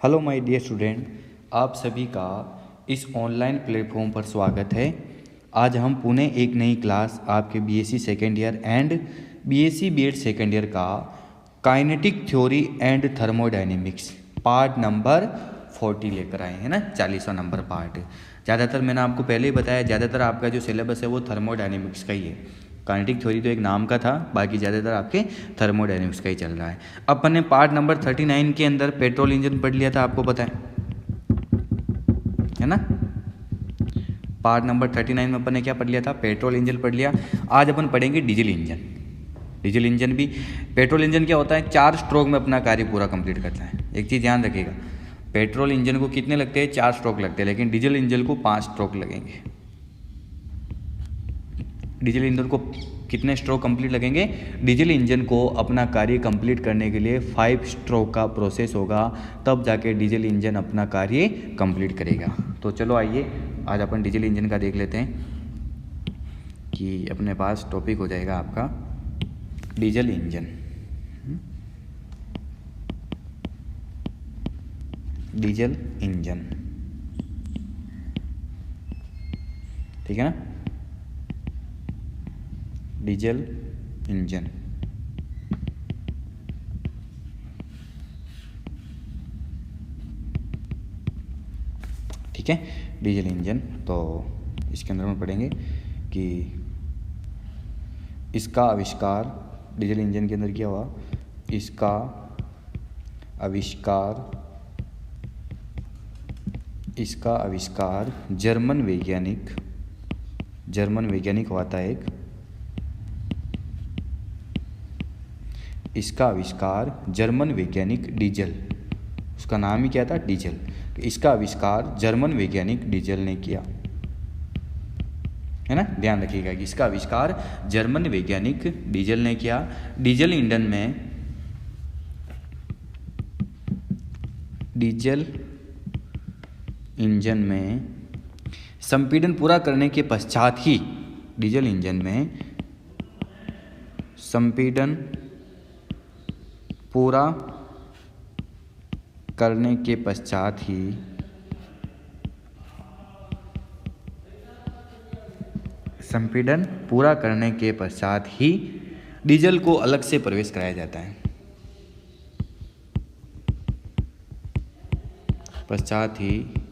Hello my dear student, आप सभी का इस ऑनलाइन प्लेटफॉर्म पर स्वागत है। आज हम पुणे एक नई क्लास आपके BSc second year and BSc BEd second year का kinetic theory and thermodynamics part number 40 लेकर आए हैं ना, 40वां नंबर पार्ट। ज़्यादातर मैंने आपको पहले ही बताया, ज़्यादातर आपका जो सिलेबस है वो थर्मोडायनेमिक्स का ही है। काइनेटिक थ्योरी तो एक नाम का था, बाकी ज़्यादातर आपके थर्मोडायनेमिक्स का ही चल रहा है। अपन ने पार्ट नंबर 39 के अंदर पेट्रोल इंजन पढ़ लिया था, आपको पता है ना। पार्ट नंबर 39 में अपन ने क्या पढ़ लिया था? पेट्रोल इंजन पढ़ लिया। आज अपन पढ़ेंगे डीजल इंजन। डीजल इंजन भी, पेट्रोल इंजन क्या होता है? 4 स्ट्रोक में अपना कार्य पूरा कंप्लीट करता है। एक चीज़ ध्यान रखिएगा, पेट्रोल इंजन को कितने लगते हैं? 4 स्ट्रोक लगते हैं, लेकिन डीजल इंजन को 5 स्ट्रोक लगेंगे। डीजल इंजन को कितने स्ट्रोक कंप्लीट लगेंगे? डीजल इंजन को अपना कार्य कंप्लीट करने के लिए 5 स्ट्रोक का प्रोसेस होगा, तब जाके डीजल इंजन अपना कार्य कंप्लीट करेगा। तो चलो आइए आज अपन डीजल इंजन का देख लेते हैं कि अपने पास टॉपिक हो जाएगा आपका डीजल इंजन। डीजल इंजन, ठीक है ना। डीजल इंजन, ठीक है। डीजल इंजन तो इसके अंदर हम पढ़ेंगे कि इसका आविष्कार, डीजल इंजन के अंदर क्या हुआ? इसका आविष्कार जर्मन वैज्ञानिक हुआ था एक। इसका आविष्कार जर्मन वैज्ञानिक डीजल, उसका नाम ही क्या था? डीजल। इसका आविष्कार जर्मन वैज्ञानिक डीजल ने किया, है ना। ध्यान रखिएगा कि इसका आविष्कार जर्मन वैज्ञानिक डीजल ने किया। डीजल इंजन में संपीड़न पूरा करने के पश्चात ही, डीजल इंजन में संपीड़न पूरा करने के पश्चात ही डीजल को अलग से प्रवेश कराया जाता है।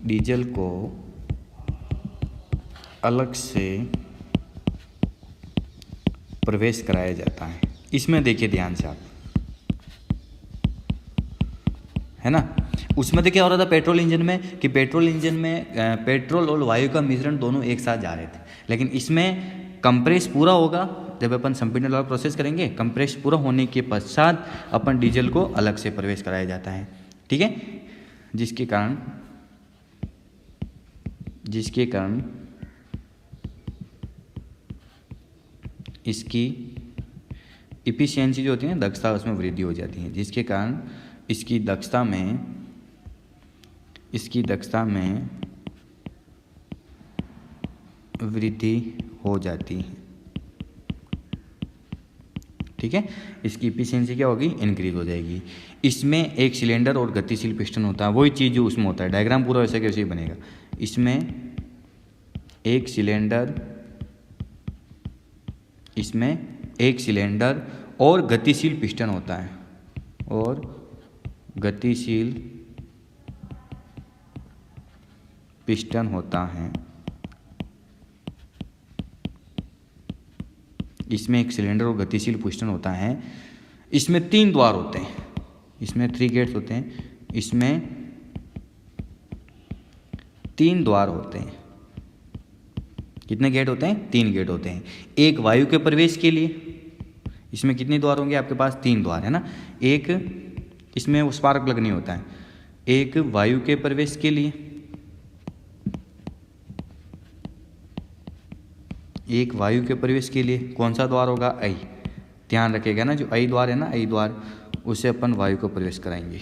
डीजल को अलग से प्रवेश कराया जाता है। इसमें देखिए ध्यान से आप, है ना। उसमें तो क्या हो रहा था पेट्रोल इंजन में कि पेट्रोल इंजन में पेट्रोल और वायु का मिश्रण दोनों एक साथ जा रहे थे, लेकिन इसमें कंप्रेस पूरा होगा जब अपन संपीड़न वाला प्रोसेस करेंगे। कंप्रेस पूरा होने के पश्चात अपन डीजल को अलग से प्रवेश कराया जाता है, ठीक है। जिसके कारण इसकी इफिशियंसी जो होती है, दक्षता, उसमें वृद्धि हो जाती है, जिसके कारण इसकी दक्षता में वृद्धि हो जाती है, ठीक है। इसकी इफिशियंसी क्या होगी? इंक्रीज हो जाएगी। इसमें एक सिलेंडर और गतिशील पिस्टन होता है, वही चीज़ जो उसमें होता है। डायग्राम पूरा वैसे कैसे ही बनेगा। इसमें एक सिलेंडर और गतिशील पिस्टन होता है, और गतिशील पिस्टन होता है। इसमें एक सिलेंडर और गतिशील पिस्टन होता है। इसमें 3 द्वार होते हैं, इसमें 3 गेट्स होते हैं। इसमें 3 द्वार होते हैं। कितने गेट होते हैं? 3 गेट होते हैं। एक वायु के प्रवेश के लिए, इसमें कितने द्वार होंगे आपके पास? 3 द्वार, है ना। एक इसमें स्पार्क प्लग नहीं होता है। एक वायु के प्रवेश के लिए, कौन सा द्वार होगा? आई। ध्यान रखिएगा ना, जो आई द्वार है ना, आई द्वार, उसे अपन वायु को प्रवेश कराएंगे,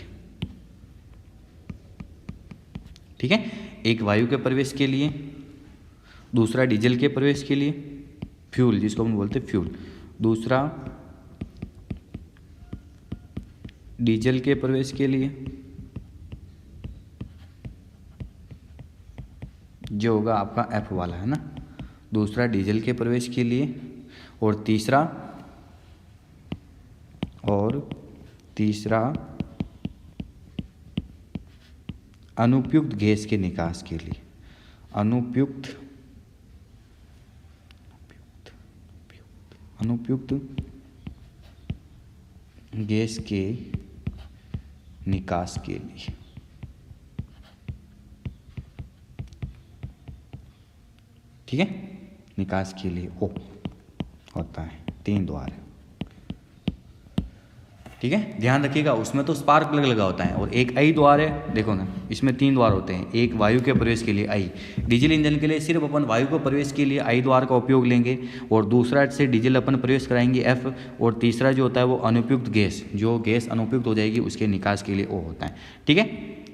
ठीक है। एक वायु के प्रवेश के लिए, दूसरा डीजल के प्रवेश के लिए, फ्यूल जिसको हम बोलते हैं फ्यूल, दूसरा डीजल के प्रवेश के लिए, जो होगा आपका एफ वाला, है ना। दूसरा डीजल के प्रवेश के लिए, और तीसरा अनुपयुक्त गैस के निकास के लिए, अनुपयुक्त गैस के निकास के लिए। ठीक है, निकास के लिए ओ होता है, 3 द्वार। ठीक है, ध्यान रखिएगा, उसमें तो स्पार्क प्लग लगा होता है, और एक आई द्वार है, देखो ना, इसमें 3 द्वार होते हैं। एक वायु के प्रवेश के लिए आई, डीजल इंजन के लिए सिर्फ अपन वायु को प्रवेश के लिए आई द्वार का उपयोग लेंगे, और दूसरा से डीजल अपन प्रवेश कराएंगे एफ, और तीसरा जो होता है वो अनुपयुक्त गैस, जो गैस अनुपयुक्त हो जाएगी उसके निकास के लिए ओ होता है। ठीक है,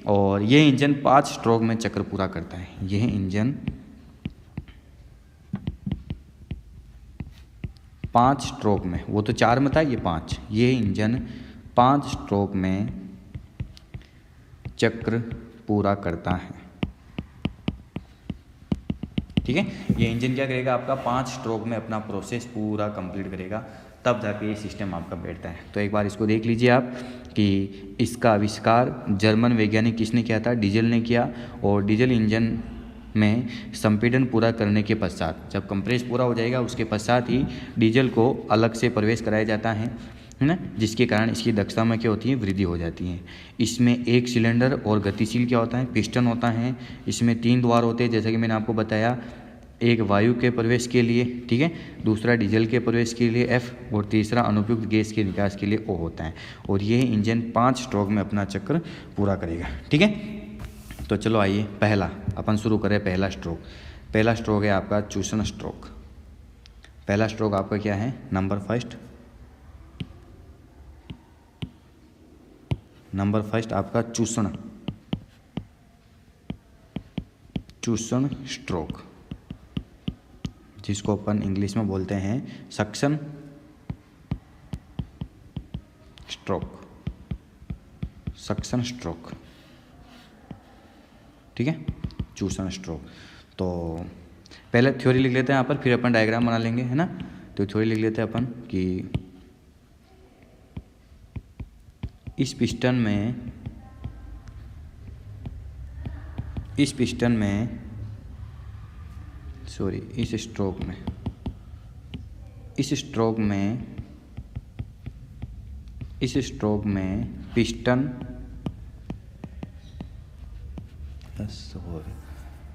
और यह इंजन 5 स्ट्रोक में चक्र पूरा करता है। यह इंजन 5 स्ट्रोक में, वो तो 4 में था, ये 5, ये इंजन 5 स्ट्रोक में चक्र पूरा करता है। ठीक है, ये इंजन क्या करेगा, आपका 5 स्ट्रोक में अपना प्रोसेस पूरा कंप्लीट करेगा, तब जाके ये सिस्टम आपका बैठता है। तो एक बार इसको देख लीजिए आप कि इसका आविष्कार जर्मन वैज्ञानिक किसने किया था, डीजल ने किया। और डीजल इंजन में संपीड़न पूरा करने के पश्चात, जब कंप्रेस पूरा हो जाएगा उसके पश्चात ही डीजल को अलग से प्रवेश कराया जाता है ना, जिसके कारण इसकी दक्षता में क्या होती है, वृद्धि हो जाती है। इसमें एक सिलेंडर और गतिशील क्या होता है, पिस्टन होता है। इसमें 3 द्वार होते हैं, जैसा कि मैंने आपको बताया, एक वायु के प्रवेश के लिए, ठीक है, दूसरा डीजल के प्रवेश के लिए एफ, और तीसरा अनुपयुक्त गैस के निकास के लिए ओ होता है। और यह इंजन 5 स्ट्रोक में अपना चक्र पूरा करेगा। ठीक है, तो चलो आइए पहला अपन शुरू करें। पहला स्ट्रोक है आपका चूषण स्ट्रोक। पहला स्ट्रोक आपका क्या है, नंबर फर्स्ट आपका चूषण स्ट्रोक, जिसको अपन इंग्लिश में बोलते हैं सक्शन स्ट्रोक। ठीक है, चूषण स्ट्रोक। तो पहले थ्योरी लिख लेते हैं यहाँ पर, फिर अपन डायग्राम बना लेंगे, है ना। तो थ्योरी लिख लेते हैं अपन कि इस स्ट्रोक में पिस्टन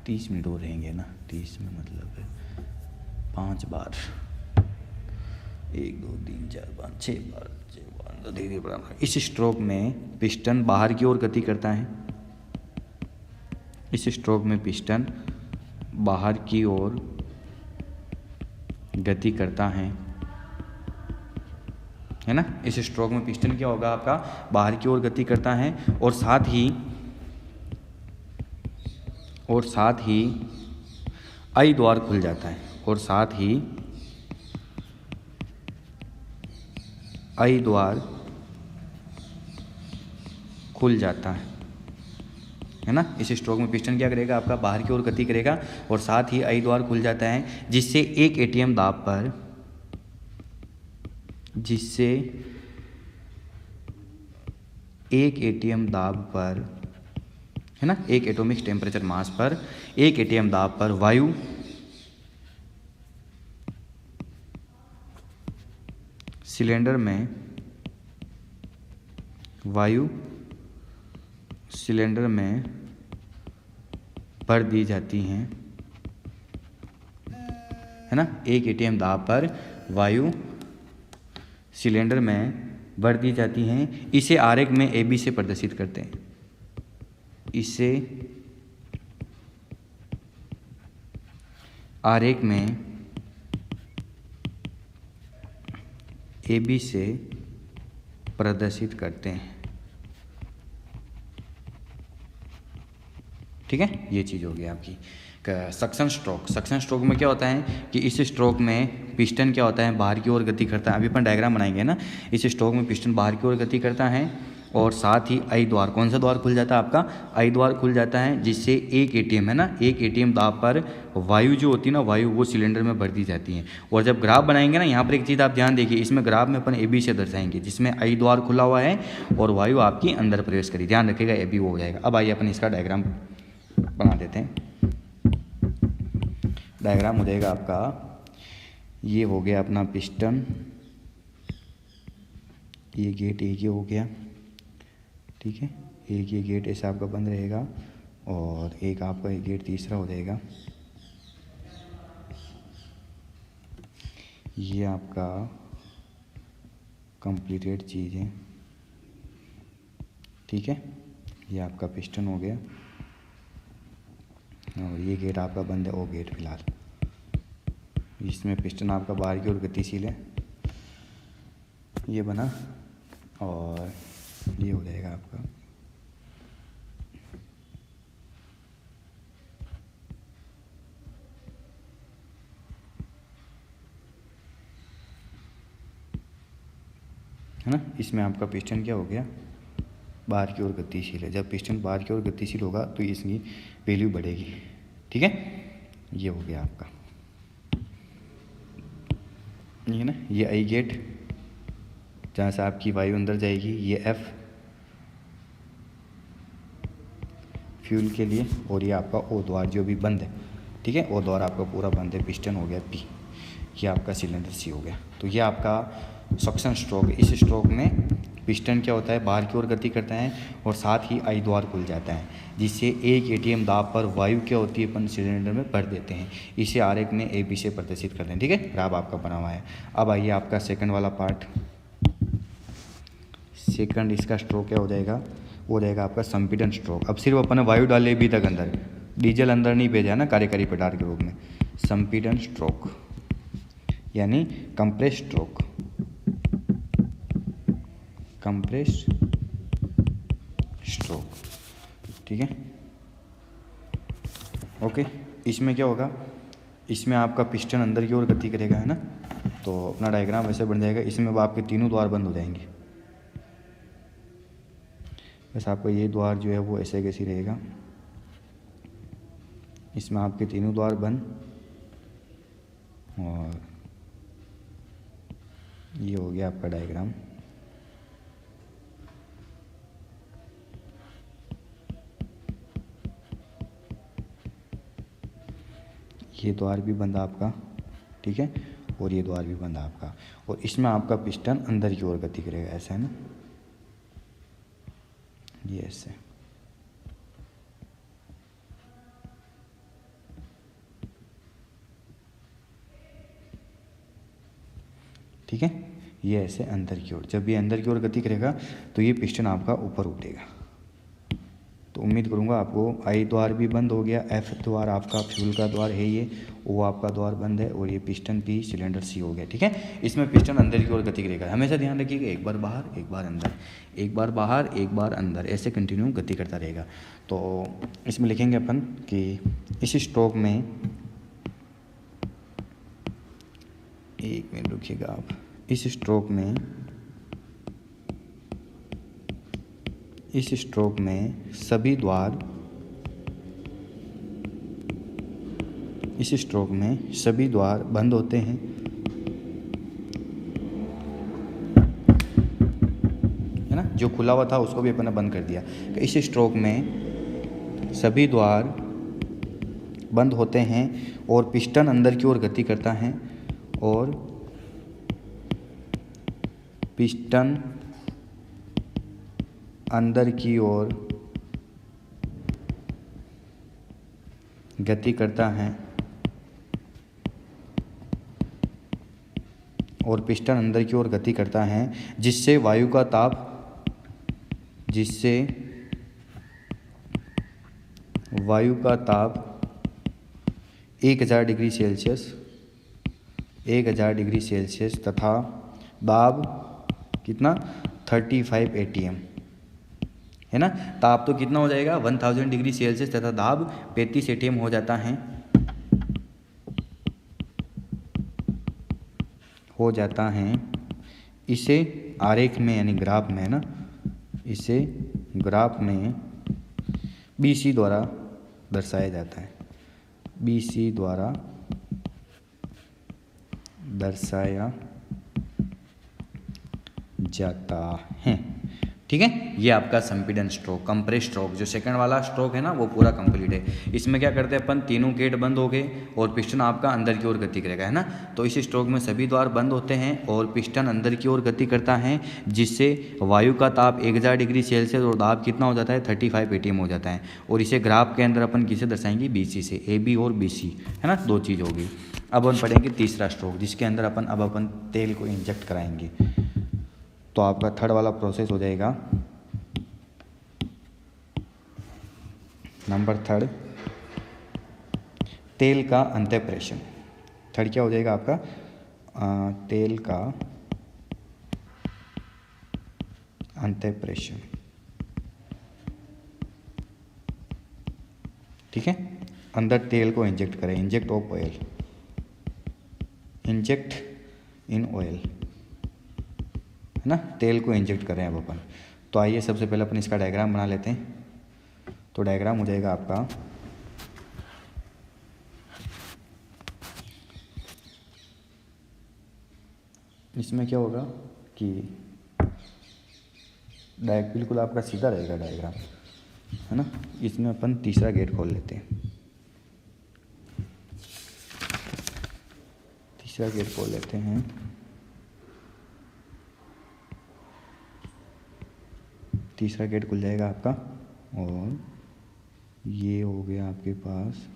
30 मिनट हो रहेंगे ना, 30 में मतलब है 5 बार, 1 2 3 4 5 6 बार, धीरे धीरे। इस स्ट्रोक में पिस्टन बाहर की ओर गति करता है। इस स्ट्रोक में पिस्टन बाहर की ओर गति करता है ना। इस स्ट्रोक में पिस्टन क्या होगा आपका, बाहर की ओर गति करता है, और साथ ही आई द्वार खुल जाता है, और साथ ही आई द्वार खुल जाता है ना। इस स्ट्रोक में पिस्टन क्या करेगा, आपका बाहर की ओर गति करेगा, और साथ ही आई द्वार खुल जाता है, जिससे एक एटीएम दाब पर, है ना, एक एटॉमिक टेम्परेचर मास पर, एक एटीएम दाब पर वायु सिलेंडर में भर दी जाती हैं, है ना। एक एटीएम दाब पर वायु सिलेंडर में भर दी जाती हैं। इसे आरेख में AB से प्रदर्शित करते हैं। इसे आरेख में AB से प्रदर्शित करते हैं। ठीक है, ये चीज़ होगी आपकी सक्शन स्ट्रोक में क्या होता है कि इस स्ट्रोक में पिस्टन क्या होता है, बाहर की ओर गति करता है। अभी अपन डायग्राम बनाएंगे ना। इस स्ट्रोक में पिस्टन बाहर की ओर गति करता है, और साथ ही आई द्वार, कौन सा द्वार खुल जाता है आपका, आई द्वार खुल जाता है, जिससे एक एटीएम है ना, एक एटीएम दाब पर वायु जो होती है ना, वायु वो सिलेंडर में भर दी जाती है। और जब ग्राफ बनाएंगे ना, यहाँ पर एक चीज़ आप ध्यान देखिए, इसमें ग्राफ में अपन ए बी से दर्शाएंगे, जिसमें आई द्वार खुला हुआ है और वायु आपकी अंदर प्रवेश करी, ध्यान रखिएगा ए बी वो हो जाएगा। अब आइए अपन इसका डायग्राम बना देते हैं। डायग्राम हो जाएगा आपका, ये हो गया अपना पिस्टन, ये गेट एक ये हो गया, ठीक है, एक ये गेट ऐसा आपका बंद रहेगा और एक आपका ये गेट तीसरा हो जाएगा। ये आपका कंप्लीटेड चीज़ है, ठीक है, ये आपका पिस्टन हो गया और ये गेट आपका बंद है, वो गेट फिलहाल, इसमें पिस्टन आपका बाहर की ओर गतिशील है, ये बना और ये हो जाएगा आपका है ना, इसमें आपका पिस्टन क्या हो गया, बाहर की ओर गतिशील है। जब पिस्टन बाहर की ओर गतिशील होगा तो इसकी वैल्यू बढ़ेगी, ठीक है, ये हो गया आपका, ये ना, ये आई गेट जहाँ से आपकी वायु अंदर जाएगी, ये एफ फ्यूल के लिए, और ये आपका ओ द्वार जो भी बंद है, ठीक है, ओ द्वार आपका पूरा बंद है, पिस्टन हो गया पी, ये आपका सिलेंडर सी हो गया। तो ये आपका सक्शन स्ट्रोक है। इस स्ट्रोक में पिस्टन क्या होता है, बाहर की ओर गति करता है और साथ ही आई द्वार खुल जाता है, जिससे एक एटीएम दाब पर वायु क्या होती है, अपन सिलेंडर में भर देते हैं। इसे आरेख में ए बी से प्रदर्शित करते हैं, ठीक है, ग्राफ आपका बना हुआ है। अब आइए आपका सेकंड वाला पार्ट, सेकंड इसका स्ट्रोक क्या हो जाएगा, वो रहेगा आपका संपीड़न स्ट्रोक। अब सिर्फ अपन वायु डाले अभी तक अंदर, डीजल अंदर नहीं भेजा ना कार्यकारी पदार्थ के रूप में। संपीड़न स्ट्रोक यानी कंप्रेस स्ट्रोक, कंप्रेस स्ट्रोक, ठीक है, ओके। इसमें क्या होगा, इसमें आपका पिस्टन अंदर की ओर गति करेगा, है ना, तो अपना डायग्राम वैसे बन जाएगा। इसमें अब आपके तीनों द्वार बंद हो जाएंगे, बस आपका ये द्वार जो है वो ऐसे कैसे रहेगा, इसमें आपके तीनों द्वार बंद, और ये हो गया आपका डायग्राम। ये द्वार भी बंद आपका, ठीक है, और ये द्वार भी बंद आपका, और इसमें आपका पिस्टन अंदर की ओर गति करेगा, ऐसा है ना, ये ऐसे, ठीक है, ये ऐसे अंदर की ओर। जब ये अंदर की ओर गति करेगा तो ये पिस्टन आपका ऊपर उठेगा। तो उम्मीद करूँगा आपको आई द्वार भी बंद हो गया, एफ द्वार आपका फ्यूल का द्वार है, ये वो आपका द्वार बंद है, और ये पिस्टन पी सिलेंडर सी हो गया, ठीक है। इसमें पिस्टन अंदर की ओर गति करेगा, हमेशा ध्यान रखिएगा, एक बार बाहर एक बार अंदर, एक बार बाहर एक बार अंदर, ऐसे कंटिन्यू गति करता रहेगा। तो इसमें लिखेंगे अपन कि इस स्ट्रोक में, एक मिनट रुकिएगा आप, इस स्ट्रोक में, इस स्ट्रोक में सभी द्वार, इस स्ट्रोक में सभी द्वार बंद होते हैं, है ना, जो खुला हुआ था उसको भी अपन ने बंद कर दिया। तो इस स्ट्रोक में सभी द्वार बंद होते हैं और पिस्टन अंदर की ओर गति करता है, और पिस्टन अंदर की ओर गति करता है, और पिस्टन अंदर की ओर गति करता है, जिससे वायु का ताप, जिससे वायु का ताप 1000 डिग्री सेल्सियस, 1000 डिग्री सेल्सियस तथा दाब कितना 35 एटीएम, है ना। ताप तो कितना हो जाएगा 1000 डिग्री सेल्सियस तथा दाब 35 एटीएम हो जाता है, इसे आरेख में यानी ग्राफ में, है ना, इसे ग्राफ में BC द्वारा दर्शाया जाता है, BC द्वारा दर्शाया जाता है। ठीक है, ये आपका संपीड़न स्ट्रोक, कंप्रेस स्ट्रोक, जो सेकंड वाला स्ट्रोक है ना वो पूरा कंप्लीट है। इसमें क्या करते हैं अपन, तीनों गेट बंद हो गए और पिस्टन आपका अंदर की ओर गति करेगा, है ना। तो इस स्ट्रोक में सभी द्वार बंद होते हैं और पिस्टन अंदर की ओर गति करता है, जिससे वायु का ताप 1000 डिग्री सेल्सियस और दाब कितना हो जाता है 35 atm हो जाता है। और इसे ग्राफ के अंदर अपन किसे दर्शाएंगे, BC से, AB और BC, है ना, दो चीज़ होगी। अब अपन पढ़ेंगे तीसरा स्ट्रोक, जिसके अंदर अपन तेल को इंजेक्ट कराएंगे। तो आपका थर्ड वाला प्रोसेस हो जाएगा नंबर थर्ड, तेल का अंत्यप्रेषण। थर्ड क्या हो जाएगा आपका, तेल का अंत्यप्रेषण। ठीक है, अंदर तेल को इंजेक्ट करें, inject of oil, inject in oil, है ना, तेल को इंजेक्ट करें अब अपन। तो आइए सबसे पहले अपन इसका डायग्राम बना लेते हैं। तो डायग्राम हो जाएगा आपका, इसमें क्या होगा कि बिल्कुल आपका सीधा रहेगा डायग्राम, है ना। इसमें अपन तीसरा गेट खोल लेते हैं, तीसरा गेट खोल लेते हैं। तीसरा गेट खुल जाएगा आपका और ये हो गया आपके पास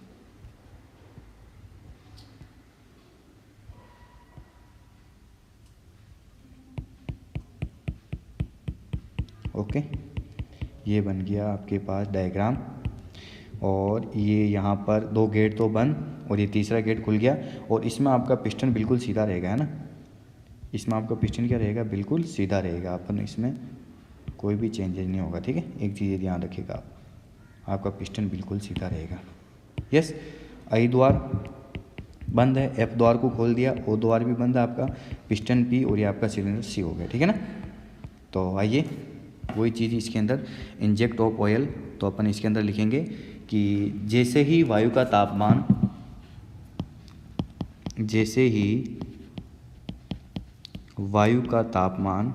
ओके, ये बन गया आपके पास डायग्राम। और ये यहाँ पर दो गेट तो बंद और ये तीसरा गेट खुल गया और इसमें आपका पिस्टन बिल्कुल सीधा रहेगा, है ना। इसमें आपका पिस्टन क्या रहेगा, बिल्कुल सीधा रहेगा, अपन इसमें कोई भी चेंजेस नहीं होगा। ठीक है, एक चीज़ ध्यान रखिएगा आप, आपका पिस्टन बिल्कुल सीधा रहेगा। यस, आई द्वार बंद है, F द्वार को खोल दिया, O द्वार भी बंद है, आपका पिस्टन P और ये आपका सिलेंडर C हो गया। ठीक है ना। तो आइए वही चीज़ इसके अंदर, इंजेक्ट ऑफ ऑयल। तो अपन इसके अंदर लिखेंगे कि जैसे ही वायु का तापमान, जैसे ही वायु का तापमान,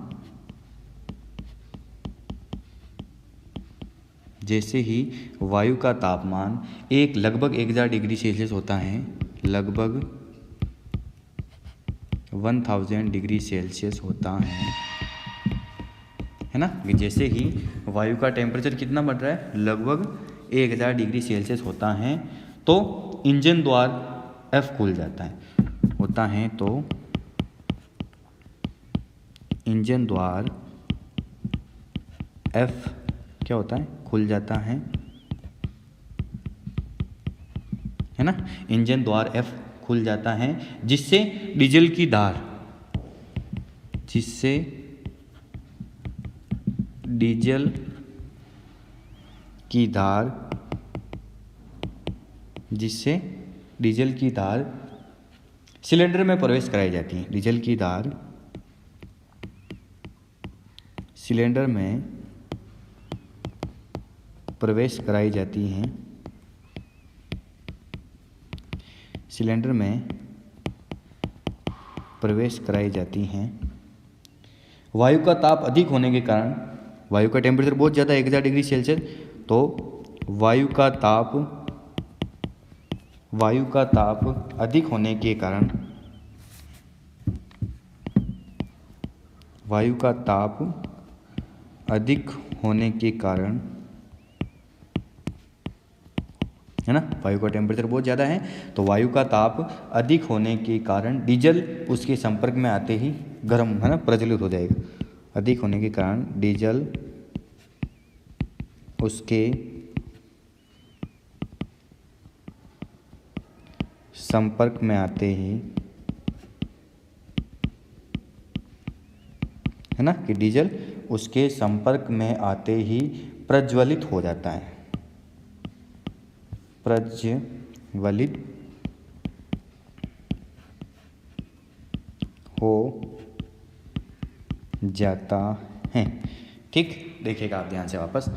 जैसे ही वायु का तापमान एक लगभग 1000 डिग्री सेल्सियस होता है, लगभग 1000 डिग्री सेल्सियस होता है ना। जैसे ही वायु का टेम्परेचर कितना बढ़ रहा है, लगभग 1000 डिग्री सेल्सियस होता है, तो इंजन द्वार F खुल जाता है, होता है, तो इंजन द्वार F क्या होता है, खुल जाता है ना। इंजन द्वार F खुल जाता है, जिससे डीजल की धार, जिससे डीजल की धार, जिससे डीजल की धार सिलेंडर में प्रवेश कराई जाती है। डीजल की धार सिलेंडर में प्रवेश कराई जाती हैं, सिलेंडर में प्रवेश कराई जाती हैं। वायु का ताप अधिक होने के कारण, वायु का टेम्परेचर बहुत ज़्यादा 1000 डिग्री सेल्सियस, तो वायु का ताप अधिक होने के कारण, वायु का ताप अधिक होने के कारण, है ना, वायु का टेम्परेचर बहुत ज़्यादा है, तो वायु का ताप अधिक होने के कारण डीजल उसके संपर्क में आते ही गर्म, है ना, प्रज्वलित हो जाएगा। अधिक होने के कारण डीजल उसके संपर्क में आते ही, है ना, कि डीजल उसके संपर्क में आते ही प्रज्वलित हो जाता है, प्रज्वलित हो जाता है। ठीक, देखिएगा आप ध्यान से वापस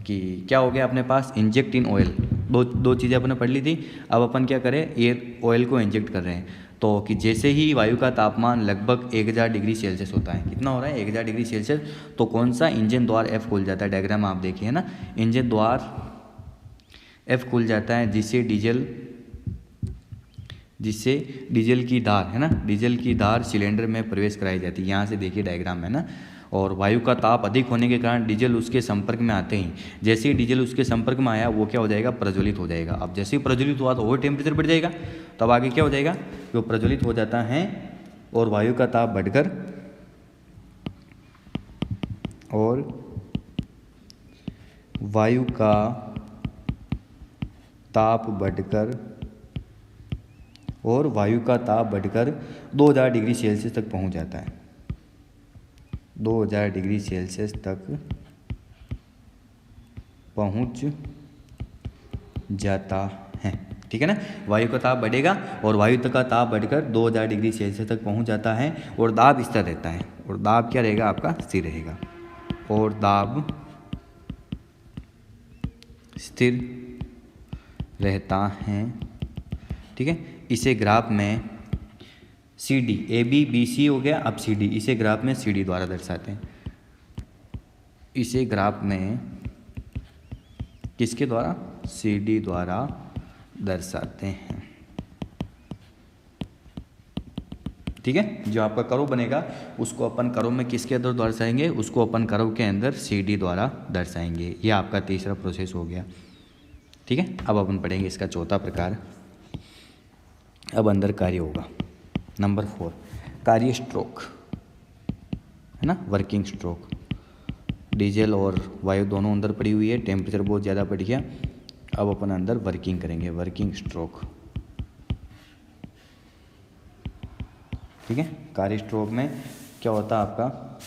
कि क्या हो गया अपने पास, इंजेक्ट इन ऑयल, दो चीज़ें अपने पढ़ ली थी। अब अपन क्या करें, ये ऑयल को इंजेक्ट कर रहे हैं, तो कि जैसे ही वायु का तापमान लगभग 1000 डिग्री सेल्सियस होता है, कितना हो रहा है 1000 डिग्री सेल्सियस, तो कौन सा इंजन द्वार F खुल जाता है, डायग्राम आप देखिए ना, इंजन द्वार F खुल जाता है, जिससे डीजल की धार है ना, डीजल की धार सिलेंडर में प्रवेश कराई जाती है। यहाँ से देखिए डायग्राम है ना, और वायु का ताप अधिक होने के कारण डीजल उसके संपर्क में आते ही, जैसे ही डीजल उसके संपर्क में आया वो क्या हो जाएगा, प्रज्वलित हो जाएगा। अब जैसे ही प्रज्वलित हुआ तो और टेम्परेचर बढ़ जाएगा, तब आगे क्या हो जाएगा, वो प्रज्वलित हो जाता है और वायु का ताप बढ़कर 2000 डिग्री सेल्सियस तक पहुंच जाता है, 2000 डिग्री सेल्सियस तक पहुंच जाता है। ठीक है ना, वायु का ताप बढ़ेगा और वायु का ताप बढ़कर 2000 डिग्री सेल्सियस तक पहुंच जाता है और दाब स्थिर रहता है, और दाब क्या रहेगा आपका, स्थिर रहेगा, और दाब स्थिर रहता है। ठीक है, इसे ग्राफ में CD, AB BC हो गया, अब CD, इसे ग्राफ में CD द्वारा दर्शाते हैं, इसे ग्राफ में किसके द्वारा, CD द्वारा दर्शाते हैं। ठीक है, जो आपका कर्व बनेगा उसको अपन कर्व में किसके अंदर दर्शाएंगे, उसको अपन कर्व के अंदर CD द्वारा दर्शाएंगे। ये आपका तीसरा प्रोसेस हो गया। ठीक है, अब अपन पढ़ेंगे इसका चौथा प्रकार। अब अंदर कार्य होगा नंबर 4, कार्य स्ट्रोक है ना, वर्किंग स्ट्रोक। डीजल और वायु दोनों अंदर पड़ी हुई है, टेम्परेचर बहुत ज़्यादा बढ़ गया, अब अपन अंदर वर्किंग करेंगे, वर्किंग स्ट्रोक। ठीक है, कार्य स्ट्रोक में क्या होता है आपका,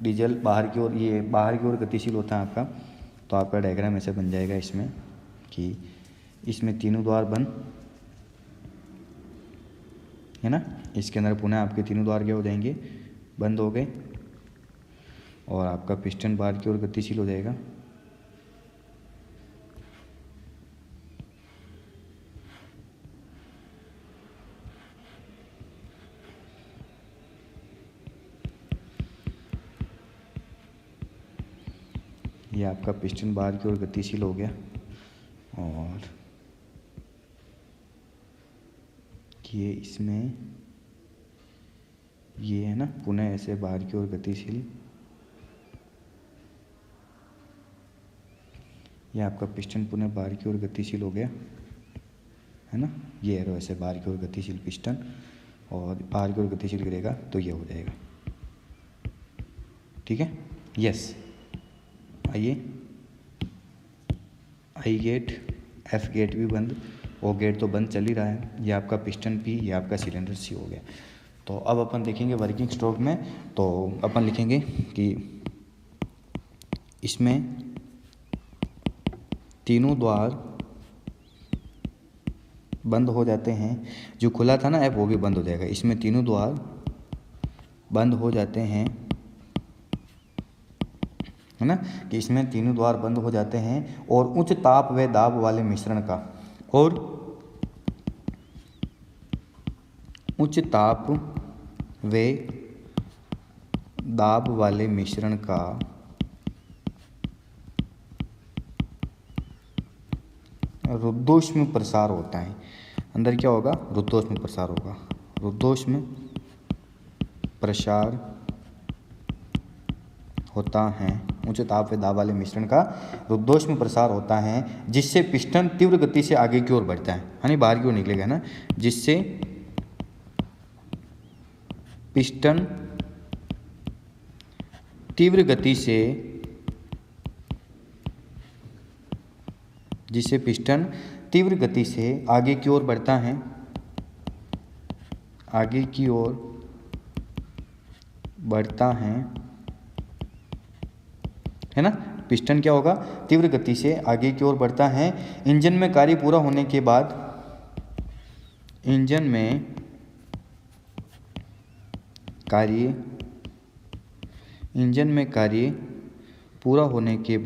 डीजल बाहर की ओर, ये बाहर की ओर गतिशील होता है आपका, तो आपका डायग्राम ऐसे बन जाएगा इसमें कि इसमें तीनों द्वार बंद है ना, इसके अंदर पुनः आपके तीनों द्वार क्या हो जाएंगे, बंद हो गए, और आपका पिस्टन बाहर की ओर गतिशील हो जाएगा। ये आपका पिस्टन बाहर की ओर गतिशील हो गया, और ये इसमें ये है ना, पुनः ऐसे बाहर की ओर गतिशील, ये आपका पिस्टन पुनः बाहर की ओर गतिशील हो गया है ना, ये एरो ऐसे बाहर की ओर गतिशील पिस्टन, और बाहर की ओर गतिशील गिरेगा तो ये हो जाएगा। ठीक है, यस, आइए, आई गेट, F गेट भी बंद, O गेट तो बंद चल ही रहा है, ये आपका पिस्टन P, ये आपका सिलेंडर C हो गया। तो अब अपन देखेंगे वर्किंग स्ट्रोक में, तो अपन लिखेंगे कि इसमें तीनों द्वार बंद हो जाते हैं, जो खुला था ना F वो भी बंद हो जाएगा, इसमें तीनों द्वार बंद हो जाते हैं है ना, कि इसमें तीनों द्वार बंद हो जाते हैं, और उच्च ताप व दाब वाले मिश्रण का, और उच्च ताप व दाब वाले मिश्रण का रुद्धोष्म प्रसार होता है। अंदर क्या होगा, रुद्धोष्म प्रसार होगा, रुद्धोष्म प्रसार होता है, उच्च ताप व दाब वाले मिश्रण का रुद्धोष्म प्रसार होता है, जिससे पिस्टन तीव्र गति से आगे की ओर बढ़ता है, यानी बाहर की ओर निकलेगा ना, जिससे पिस्टन तीव्र गति से, जिससे पिस्टन तीव्र गति से आगे की ओर बढ़ता है, आगे की ओर बढ़ता है ना, पिस्टन क्या होगा, तीव्र गति से आगे की ओर बढ़ता है। इंजन में कार्य पूरा होने के बाद, इंजन में कार्य इंजन में कार्य पूरा होने के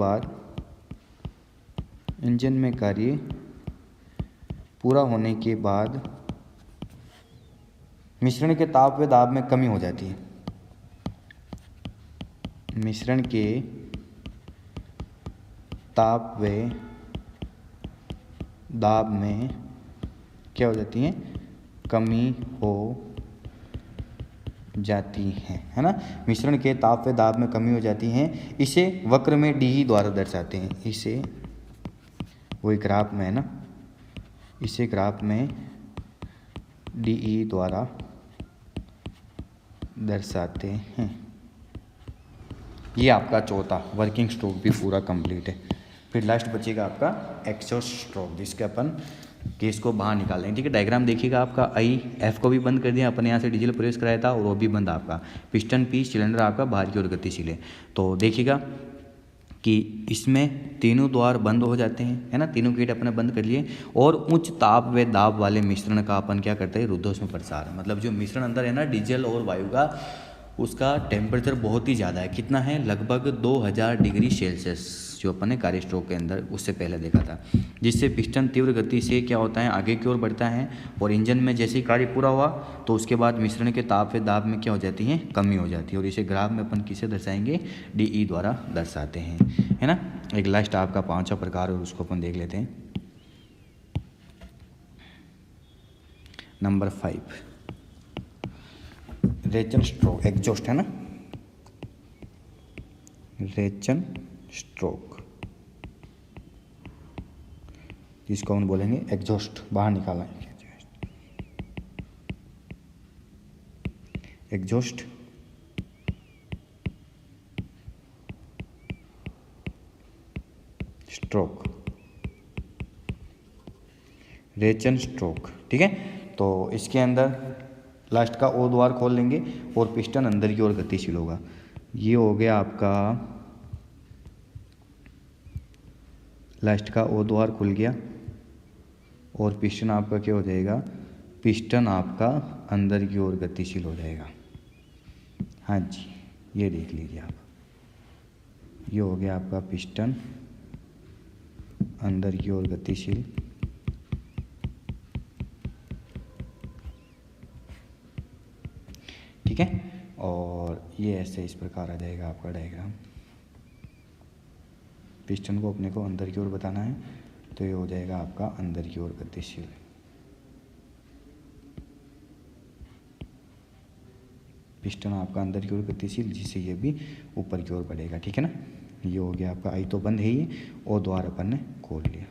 बाद मिश्रण के ताप व दाब में कमी हो जाती है। मिश्रण के ताप व दाब में क्या हो जाती है? कमी हो जाती है ना। मिश्रण के ताप व दाब में कमी हो जाती है। इसे वक्र में डी द्वारा दर्शाते हैं। इसे वही ग्राफ में है ना, इसे ग्राफ में डी द्वारा दर्शाते हैं। ये आपका चौथा वर्किंग स्ट्रोक भी पूरा कंप्लीट है। फिर लास्ट बचेगा आपका एग्जॉस्ट स्ट्रोक, जिसके अपन केस को बाहर निकाल देंगे। ठीक है, डायग्राम देखिएगा। आपका आई एफ को भी बंद कर दिया अपन, यहाँ से डीजल प्रवेश कराया था और वो भी बंद आपका। पिस्टन पी सिलेंडर आपका बाहर की ओर गतिशील है। तो देखिएगा कि इसमें तीनों द्वार बंद हो जाते हैं, है ना। तीनों गेट अपने बंद कर लिए और उच्च ताप व दाब वाले मिश्रण का अपन क्या करते हैं? रुद्धोष्म में प्रसार। मतलब जो मिश्रण अंदर है ना डीजल और वायु का, उसका टेम्परेचर बहुत ही ज़्यादा है। कितना है? लगभग 2000 डिग्री सेल्सियस, जो अपन ने कार्य स्ट्रोक के अंदर उससे पहले देखा था। जिससे पिस्टन तीव्र गति से क्या होता है? आगे की ओर बढ़ता है और इंजन में जैसे ही कार्य पूरा हुआ तो उसके बाद मिश्रण के ताप व दाब में क्या हो जाती है? कमी हो जाती है। और इसे ग्राफ में अपन किसे दर्शाएंगे? डी द्वारा दर्शाते हैं, है ना। एक लास्ट आपका पांचवा प्रकार और उसको अपन देख लेते हैं। नंबर 5 रेचन स्ट्रोक, एग्जॉस्ट है ना, रेचन स्ट्रोक, जिसको हम बोलेंगे एग्जॉस्ट, बाहर निकालना है। एग्जॉस्ट स्ट्रोक, रेचन स्ट्रोक। ठीक है, तो इसके अंदर लास्ट का ओ द्वार खोल लेंगे और पिस्टन अंदर की ओर गतिशील होगा। ये हो गया आपका लास्ट का ओ द्वार खुल गया और पिस्टन आपका क्या हो जाएगा? पिस्टन आपका अंदर की ओर गतिशील हो जाएगा। हाँ जी, ये देख लीजिए आप, ये हो गया आपका पिस्टन अंदर की ओर गतिशील। ठीक है, और ये ऐसे इस प्रकार आ जाएगा आपका डायग्राम। पिस्टन को अपने को अंदर की ओर बताना है तो ये हो जाएगा आपका अंदर की ओर गतिशील। पिस्टन आपका अंदर की ओर गतिशील, जिससे ये भी ऊपर की ओर बढ़ेगा। ठीक है ना, ये हो गया आपका। आई तो बंद है ही, ओ द्वार अपन ने खोल लिया।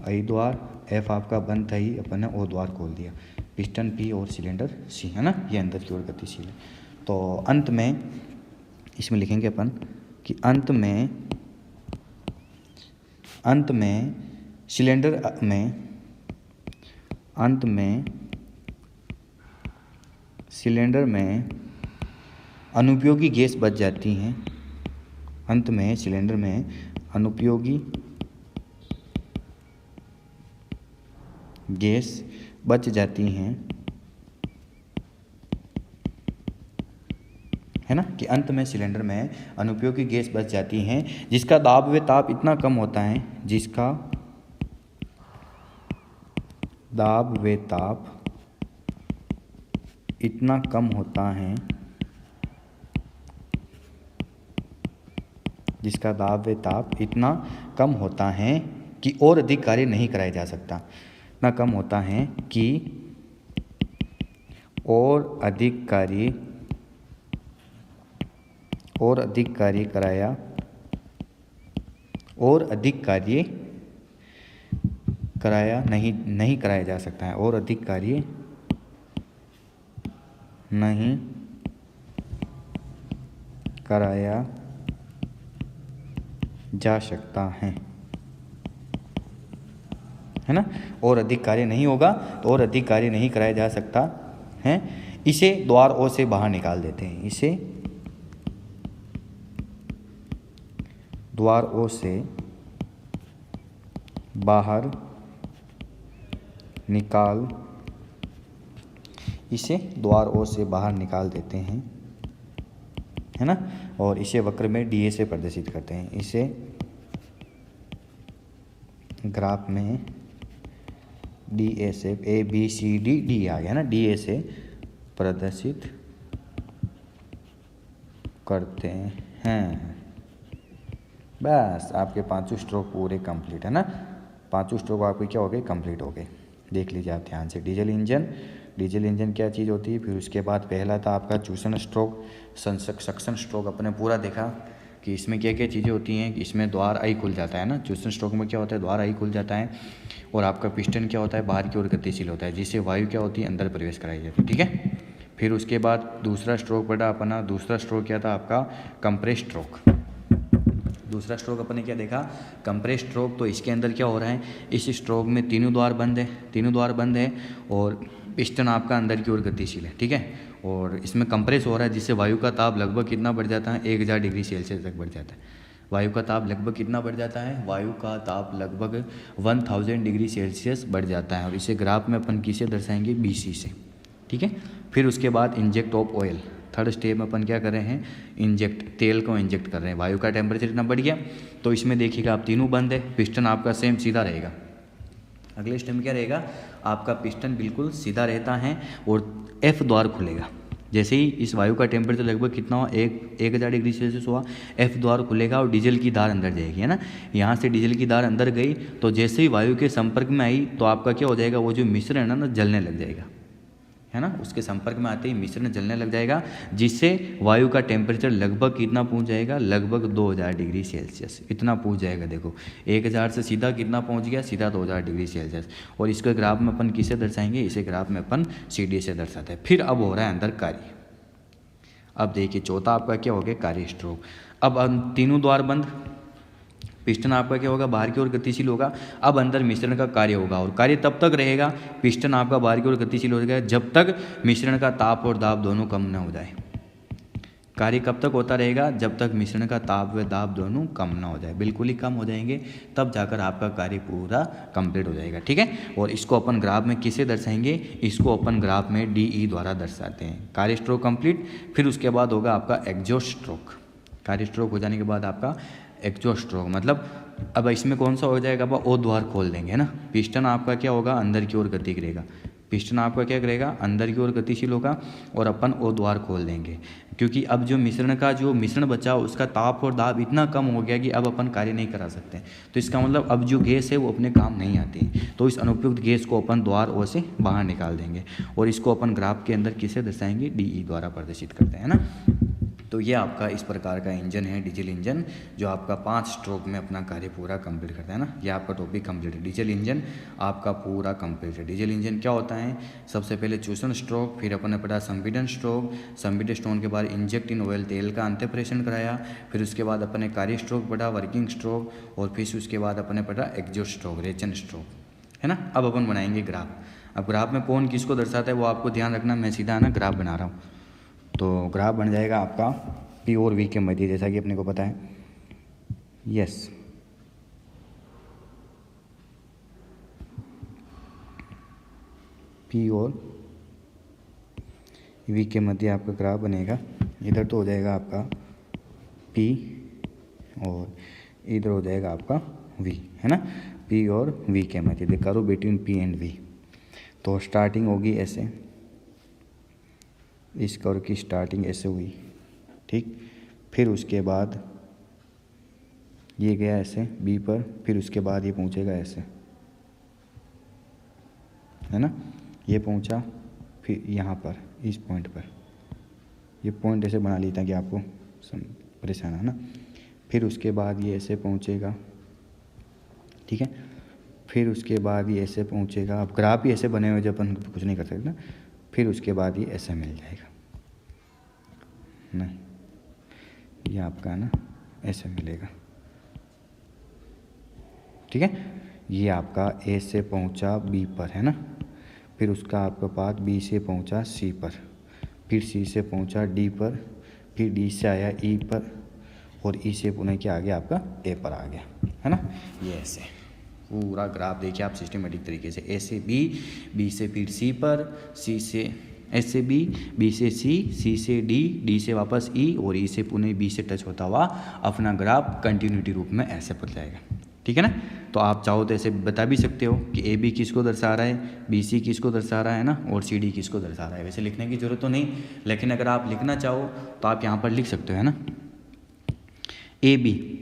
आई द्वार, एफ आपका बंद था ही, अपन ने ओ द्वार खोल दिया। पिस्टन पी और सिलेंडर सी, है ना, ये अंदर की ओर गतिशील है। तो अंत में इसमें लिखेंगे अपन कि अंत में सिलेंडर में अनुपयोगी गैस बच जाती हैं। अंत में सिलेंडर में अनुपयोगी गैस बच जाती हैं, है ना, कि अंत में सिलेंडर में अनुपयोगी गैस बच जाती हैं, जिसका दाब व ताप इतना कम होता है, जिसका दाब व ताप इतना कम होता है, जिसका दाब व ताप इतना कम होता है कि और अधिक कार्य नहीं कराया जा सकता। इतना कम होता है कि और अधिक कार्य कराया नहीं कराया जा सकता है। और अधिक कार्य नहीं कराया जा सकता है ना। और अधिक कार्य नहीं होगा तो और अधिक कार्य नहीं कराया जा सकता है। इसे द्वार ओ से बाहर निकाल देते हैं। इसे द्वार ओ से बाहर निकाल देते हैं, है ना, और इसे वक्र में डी ए से प्रदर्शित करते हैं। इसे ग्राफ में डी ए से, A B C D D आ गया ना, डी ए से प्रदर्शित करते हैं। बस आपके पांचों स्ट्रोक पूरे कंप्लीट है ना, पांचों स्ट्रोक आपके क्या हो गए, कंप्लीट हो गए। देख लीजिए आप ध्यान से। डीजल इंजन, डीजल इंजन क्या चीज़ होती है। फिर उसके बाद पहला था आपका चूसन स्ट्रोक, सक्शन स्ट्रोक अपने पूरा देखा कि इसमें क्या क्या चीज़ें होती हैं। इसमें द्वार आई खुल जाता है ना, चूसन स्ट्रोक में क्या होता है, द्वार आई खुल जाता है, और आपका पिस्टन क्या होता है, बाहर की ओर गतिशील होता है, जिससे वायु क्या होती है, अंदर प्रवेश कराई जाती है। ठीक है, फिर उसके बाद दूसरा स्ट्रोक पड़ा अपना, दूसरा स्ट्रोक क्या था आपका, कंप्रेस स्ट्रोक। दूसरा स्ट्रोक अपने क्या देखा, कंप्रेस स्ट्रोक। तो इसके अंदर क्या हो रहा है, इस स्ट्रोक में तीनों द्वार बंद है, तीनों द्वार बंद है, और पिस्टन आपका अंदर की ओर गतिशील है। ठीक है, और इसमें कंप्रेस हो रहा है, जिससे वायु का ताप लगभग कितना बढ़ जाता है, 1000 डिग्री सेल्सियस तक बढ़ जाता है। वायु का ताप लगभग कितना बढ़ जाता है, वायु का ताप लगभग 1000 डिग्री सेल्सियस बढ़ जाता है। और इसे ग्राफ में अपन किसे दर्शाएंगे, BC से। ठीक है, फिर उसके बाद inject of oil, third step में अपन क्या कर रहे हैं, इंजेक्ट, तेल को इंजेक्ट कर रहे हैं। वायु का टेम्परेचर इतना बढ़ गया, तो इसमें देखिएगा आप तीनों बंद है, पिस्टन आपका सेम सीधा रहेगा। अगले स्टेप में क्या रहेगा, आपका पिस्टन बिल्कुल सीधा रहता है, और F द्वार खुलेगा। जैसे ही इस वायु का टेम्परेचर लगभग कितना हुआ, 1000 डिग्री सेल्सियस हुआ, F द्वार खुलेगा और डीजल की धार अंदर जाएगी, है ना। यहाँ से डीजल की धार अंदर गई, तो जैसे ही वायु के संपर्क में आई, तो आपका क्या हो जाएगा, वो जो मिश्रण है ना, जलने लग जाएगा, है ना। उसके संपर्क में आते ही मिश्रण जलने लग जाएगा, जिससे वायु का टेम्परेचर लगभग कितना पहुंच जाएगा, लगभग 2000 डिग्री सेल्सियस इतना पहुंच जाएगा। देखो 1000 से सीधा कितना पहुंच गया, सीधा 2000 डिग्री सेल्सियस। और इसके ग्राफ में अपन किसे दर्शाएंगे, इसे ग्राफ में अपन CD से दर्शाते हैं। फिर अब हो रहा है अंदर कार्य। अब देखिए चौथा आपका क्या हो गया, कार्य स्ट्रोक। अब तीनों द्वार बंद, पिस्टन आपका क्या होगा, बाहर की ओर गतिशील होगा। अब अंदर मिश्रण का कार्य होगा, और कार्य तब तक रहेगा, पिस्टन आपका बाहर की ओर गतिशील हो जाएगा, जब तक मिश्रण का ताप और दाब दोनों कम न हो जाए। कार्य कब तक होता रहेगा, जब तक मिश्रण का ताप व दाब दोनों कम ना हो जाए। बिल्कुल ही कम हो जाएंगे, तब जाकर आपका कार्य पूरा कंप्लीट हो जाएगा। ठीक है, और इसको अपन ग्राफ में किसे दर्शाएंगे, इसको अपन ग्राफ में DE द्वारा दर्शाते हैं। कार्य स्ट्रोक कंप्लीट, फिर उसके बाद होगा आपका एग्जॉस्ट स्ट्रोक। कार्य स्ट्रोक हो जाने के बाद आपका एग्जॉस्ट स्ट्रोक, मतलब अब इसमें कौन सा हो जाएगा, अब O द्वार खोल देंगे, है ना। पिस्टन आपका क्या होगा, अंदर की ओर गति करेगा, पिस्टन आपका क्या करेगा, अंदर की ओर गतिशील होगा, और अपन O द्वार खोल देंगे, क्योंकि अब जो मिश्रण बचा उसका ताप और दाब इतना कम हो गया कि अब अपन कार्य नहीं करा सकते। तो इसका मतलब अब जो गैस है वो अपने काम नहीं आती, तो इस अनुपयुक्त गैस को अपन द्वार O से बाहर निकाल देंगे, और इसको अपन ग्राफ के अंदर किसे दर्शाएंगे, DE द्वारा प्रदर्शित करते हैं ना। तो ये आपका इस प्रकार का इंजन है, डीजल इंजन, जो आपका 5 स्ट्रोक में अपना कार्य पूरा कंप्लीट करता है ना। ये आपका टॉपिक कंप्लीट है, डीजल इंजन आपका पूरा कंप्लीट है। डीजल इंजन क्या होता है, सबसे पहले चूसन स्ट्रोक, फिर अपन ने पढ़ा संपीडन स्ट्रोक, संपीडन स्ट्रोक के बाद इंजेक्ट इन ऑयल, तेल का अंत्यप्रेषण कराया, फिर उसके बाद अपन ने कार्य स्ट्रोक पढ़ा, वर्किंग स्ट्रोक, और फिर उसके बाद अपन ने पढ़ा एग्जॉस्ट स्ट्रोक, रेचन स्ट्रोक, है ना। अब अपन बनाएंगे ग्राफ। अब ग्राफ में कौन किसको दर्शाता है वो आपको ध्यान रखना, मैं सीधा ना ग्राफ बना रहा हूँ। तो ग्राफ बन जाएगा आपका P और V के मध्य, जैसा कि अपने को पता है। यस, P और V के मध्य आपका ग्राफ बनेगा। इधर तो हो जाएगा आपका P और इधर हो जाएगा आपका V, है ना। P और V के मध्य the curve between P and V। तो स्टार्टिंग होगी ऐसे, इस कर्व की स्टार्टिंग ऐसे हुई, ठीक। फिर उसके बाद ये गया ऐसे B पर, फिर उसके बाद ये पहुंचेगा ऐसे, है ना। ये पहुंचा फिर यहाँ पर, इस पॉइंट पर, ये पॉइंट ऐसे बना लेता कि आपको परेशान है ना। फिर उसके बाद ये ऐसे पहुंचेगा, ठीक है। फिर उसके बाद ये ऐसे पहुंचेगा। अब ग्राफ ही ऐसे बने हुए जब अपन कुछ नहीं कर सकते ना। फिर उसके बाद ये ऐसे मिल जाएगा, नहीं ये आपका ना ऐसे मिलेगा, ठीक है। ये आपका A से पहुंचा B पर, है ना। फिर उसका आपका पाथ B से पहुंचा C पर, फिर C से पहुंचा D पर, फिर D से आया E पर, और E से पुनः क्या आ गया आपका A पर आ गया, है ना। ये ऐसे पूरा ग्राफ देखिए आप सिस्टमेटिक तरीके से, A से B, B से फिर C पर, C से एस से बी, बी से सी से डी से वापस ई और ई से पुणे बी से टच होता हुआ अपना ग्राफ कंटिन्यूटी रूप में ऐसे पड़ जाएगा। ठीक है ना। तो आप चाहो तो ऐसे बता भी सकते हो कि ए बी किसको दर्शा रहा है, बी सी किसको दर्शा रहा है ना, और सी डी किसको दर्शा रहा है। वैसे लिखने की जरूरत तो नहीं, लेकिन अगर आप लिखना चाहो तो आप यहाँ पर लिख सकते हो, है ना। ए बी,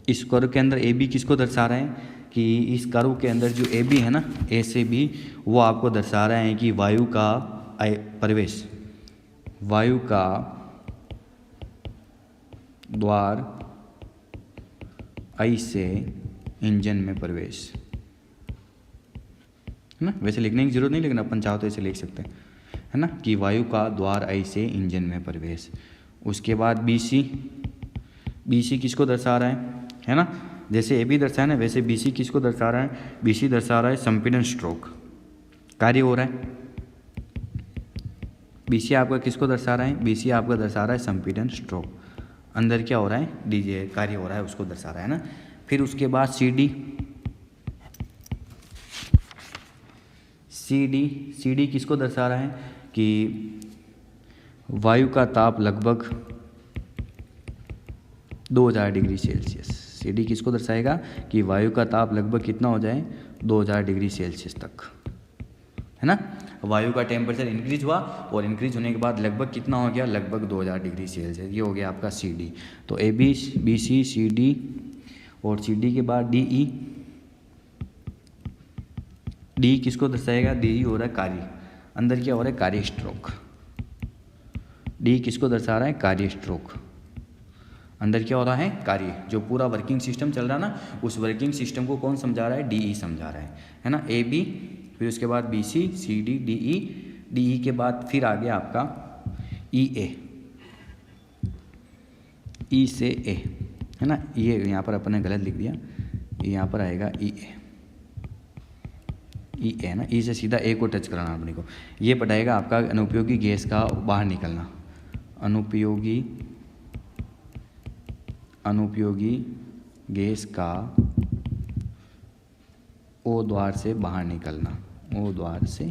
इस कर्व के अंदर ए बी किसको दर्शा रहा है कि इस कर्व के अंदर जो ए बी है ना, ए से बी, वो आपको दर्शा रहा है कि वायु का प्रवेश, वायु का द्वार आई से इंजन में प्रवेश, है ना। वैसे लिखने की जरूरत नहीं, लेकिन अपन चाहो तो ऐसे लिख सकते हैं, है ना, कि वायु का द्वार आई से इंजन में प्रवेश। उसके बाद बी सी किसको दर्शा रहा है ना। जैसे ए बी दर्शाया ना, वैसे बी सी किसको दर्शा रहा है, बी सी दर्शा रहा है संपीड़न स्ट्रोक, कार्य हो रहा है। बी सी आपका किसको दर्शा रहा है, बी सी आपका दर्शा रहा है संपीड़न स्ट्रोक, अंदर क्या हो रहा है, डीजे कार्य हो रहा है, उसको दर्शा रहा है ना। फिर उसके बाद सी डी किसको दर्शा रहा है कि वायु का ताप लगभग 2000 डिग्री सेल्सियस। सी डी किसको दर्शाएगा कि वायु का ताप लगभग कितना हो जाए, 2000 डिग्री सेल्सियस तक, है ना। वायु का टेम्परेचर इंक्रीज हुआ और इंक्रीज होने के बाद लगभग कितना हो गया, लगभग 2000 डिग्री सेल्सियस। ये हो गया आपका सी डी। तो A B B C C D और सी डी के बाद डी ई। डी किसको दर्शाएगा, डी हो रहा है कार्य, अंदर क्या हो रहा है, कार्य स्ट्रोक। डी किसको दर्शा रहा है, कार्य स्ट्रोक, अंदर क्या हो रहा है, कार्य। जो पूरा वर्किंग सिस्टम चल रहा है ना, उस वर्किंग सिस्टम को कौन समझा रहा है, डी ई समझा रहा है ना। ए बी, फिर उसके बाद B C C D D E के बाद फिर आ गया आपका ई ए, ई से ए, है ना। ये यहाँ पर अपन ने गलत लिख दिया, यहाँ पर आएगा ई ए ना, ई से सीधा ए को टच कराना अपने को। ये पढ़ाएगा आपका अनुपयोगी गैस का बाहर निकलना, अनुपयोगी गैस का ओ द्वार से बाहर निकलना, ओ द्वार से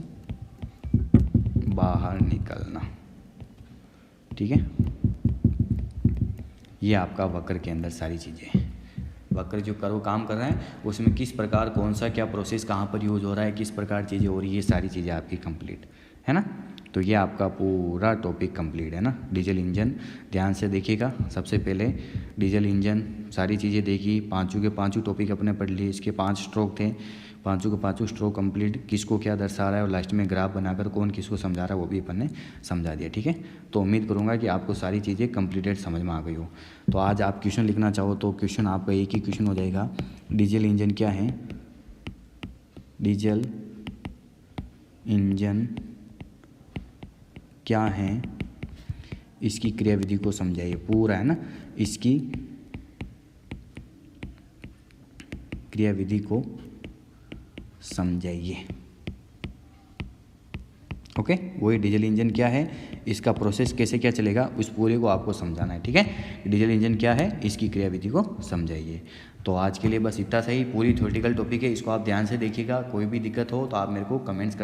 बाहर निकलना। ठीक है। ये आपका वक्र के अंदर सारी चीज़ें हैं। वक्र जो कर्व काम कर रहे हैं उसमें किस प्रकार कौन सा क्या प्रोसेस कहाँ पर यूज हो रहा है, किस प्रकार चीज़ें हो रही है, ये सारी चीज़ें आपकी कंप्लीट है ना। तो ये आपका पूरा टॉपिक कंप्लीट है ना। डीजल इंजन ध्यान से देखिएगा। सबसे पहले डीजल इंजन सारी चीज़ें देखी, पाँचों के पाँचों टॉपिक अपने पढ़ लिए। इसके 5 स्ट्रोक थे, पाँचों के पाँचों स्ट्रोक कंप्लीट, किसको क्या दर्शा रहा है और लास्ट में ग्राफ बनाकर कौन किसको समझा रहा है वो भी अपन ने समझा दिया। ठीक है। तो उम्मीद करूँगा कि आपको सारी चीज़ें कंप्लीटेड समझ में आ गई हो। तो आज आप क्वेश्चन लिखना चाहो तो क्वेश्चन आपका एक ही क्वेश्चन हो जाएगा, डीजल इंजन क्या है, डीजल इंजन क्या है, इसकी क्रियाविधि को समझाइए पूरा, है ना। इसकी क्रियाविधि को समझाइए। ओके। वही डीजल इंजन क्या है, इसका प्रोसेस कैसे क्या चलेगा, उस पूरे को आपको समझाना है। ठीक है। डीजल इंजन क्या है, इसकी क्रियाविधि को समझाइए। तो आज के लिए बस इतना सही। पूरी थ्योरेटिकल टॉपिक है, इसको आप ध्यान से देखिएगा। कोई भी दिक्कत हो तो आप मेरे को कमेंट्स कर